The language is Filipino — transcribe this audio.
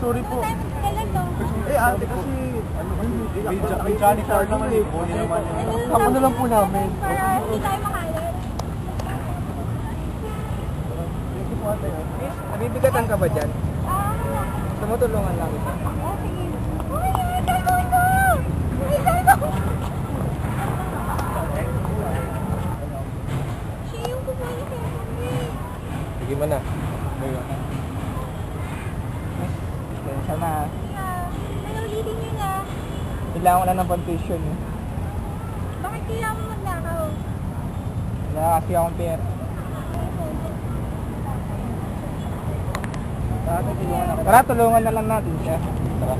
sorry po. Kailan to? Eh, ate, kasi, may Johnny Card naman eh. Buni naman yun. Ako na lang po namin. Para hindi tayo makalit. Nabibigatan ka ba dyan? Tumutulungan lang kita. Uy, cellphone ko! Uy, cellphone ko! Siya yung kumuha ng cellphone ko eh. Sige mo na. Sana, Nanulitin yun ah. kailangan ko lang ng foundation eh. Bakit kailangan mo magnakaw? Wala kasi akong pera. Tara, tulungan na lang natin siya. Tara.